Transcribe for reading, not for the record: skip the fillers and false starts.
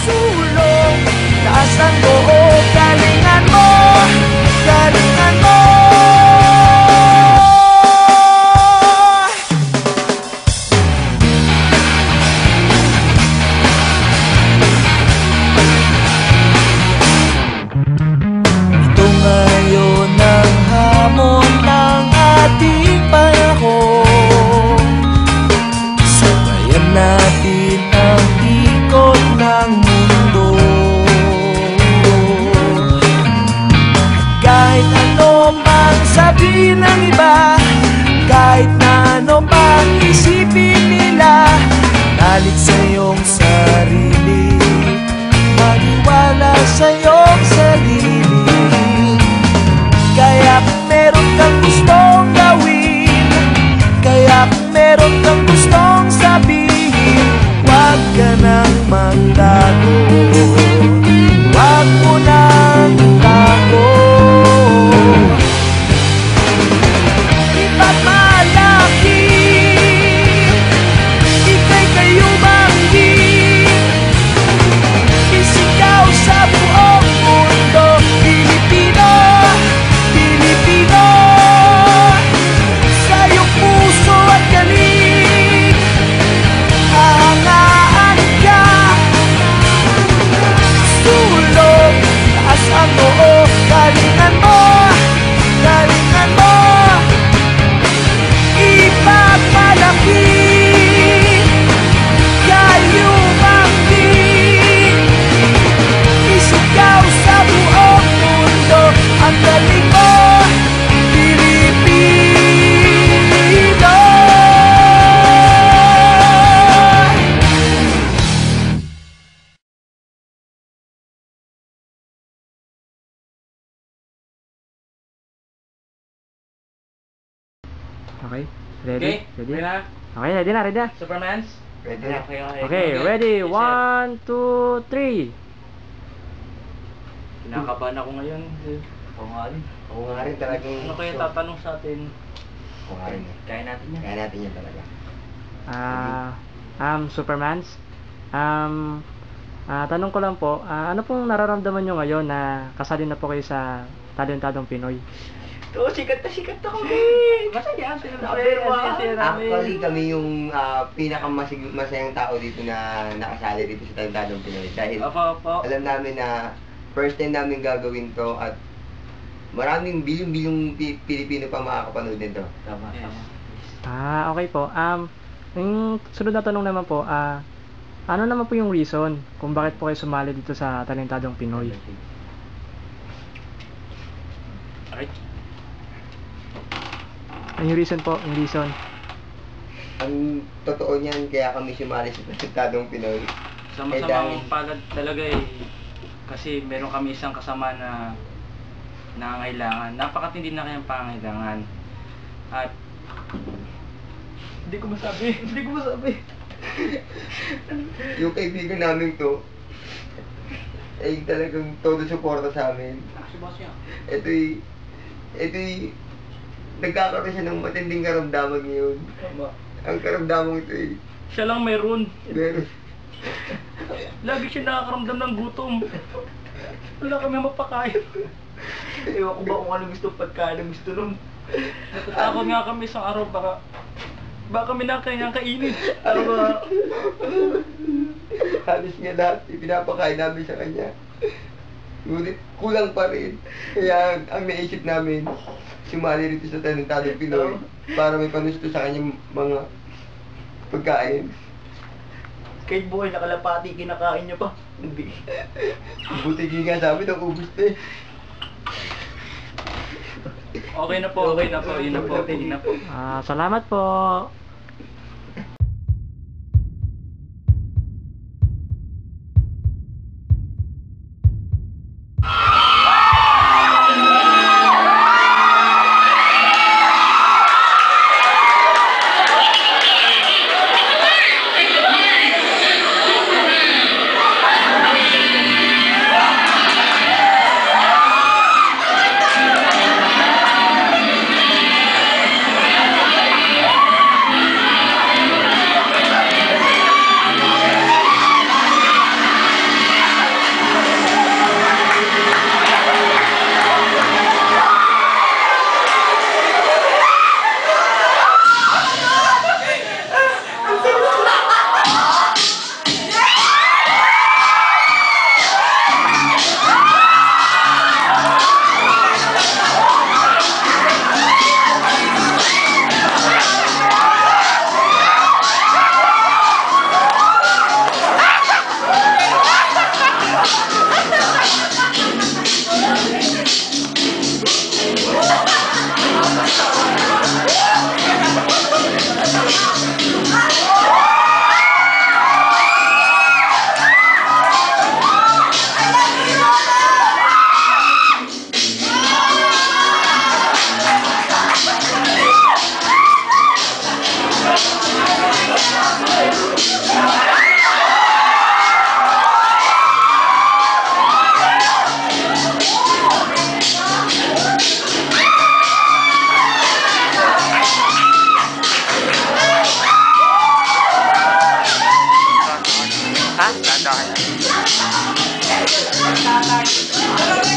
Sulong, taas ang loob, galingan mo, galingan mo. Ito ngayon ang hamon ng ating panahon. Sabayan natin ang ikot ng mundo. Kahit ano mang sabihin ng iba, kahit na ano pang isipin nila, nalit sa iyong sarili, maniwala sa iyong sarili. Kaya kung meron kang gustong gawin, kaya kung meron kang gustong sabihin, huwag ka nang magtago, huwag mo nang itago. Ipagmalaki, ika'y kayumanggi, isigaw sa buong mundo. Pilipino, Pilipino, sa iyong puso at galing, hahangaan ka. Sulong, taas ang noo, galingan mo, galingan mo. Ipagmalaki, kayumanggi, isigaw sa buong mundo, ang galing mo, Pilipino. Okay, ready? Okay, Ready? ready na? Okay, ready na, ready na. Supermans? Ready na. Okay, ready? 1, 2, 3. Kinakabahan ako ngayon. Oo nga rin. Oo nga rin talagang... Ano kaya tatanong sa atin? Oo nga rin. Kaya natin yan. Kaya natin yan talaga. Supermans. Tanong ko lang po, ano pong nararamdaman nyo ngayon na kasali na po kayo sa Talentadong Pinoy? Oo, sikat ako, eh! Masaya, Actually, kami yung pinakamasayang tao dito na nakasali dito sa Talentadong Pinoy. Dahil Opo. alam namin na first time namin gagawin to at maraming bilyong Pilipino pa makakapanood nito. Tama. Okay po. Yung sunod na tanong naman po, ano naman po yung reason kung bakit po kayo sumali dito sa Talentadong Pinoy? Alright. Yung reason po, yung reason. Ang totoo niyan, kaya kami sumali sa Talentadong Pinoy. Sama-samang palad talaga eh. Kasi meron kami isang kasama na nangangailangan. Napakatindi na kayang pangangailangan. At hindi ko masabi. Yung kaibigan namin to, ay talagang todo suporta sa amin. Ito'y nagkakaroon siya ng matinding karamdaman ngayon. Tama. Ang karamdaman ito ay Siya lang meron. meron. Lagi siya nakakaramdam ng gutom. Wala kami mapakain. Ewan ko ba kung ano gusto pagkain ang gusto nun. Natatakot nga kami isang araw baka kami nakakanyang kainin. Tama. Halos nga lahat ipinapakain namin sa kanya. Ngunit kulang pa rin. Kaya ang naisip namin, sumali rito sa Talentadong Pinoy para may panusto sa kanyang mga pagkain. Kahit buhay nakalapati, kinakain niya pa. Hindi. Butigi nga sa amin, ang ubus na eh. Okay na po. Yun na po. Salamat po. tatay.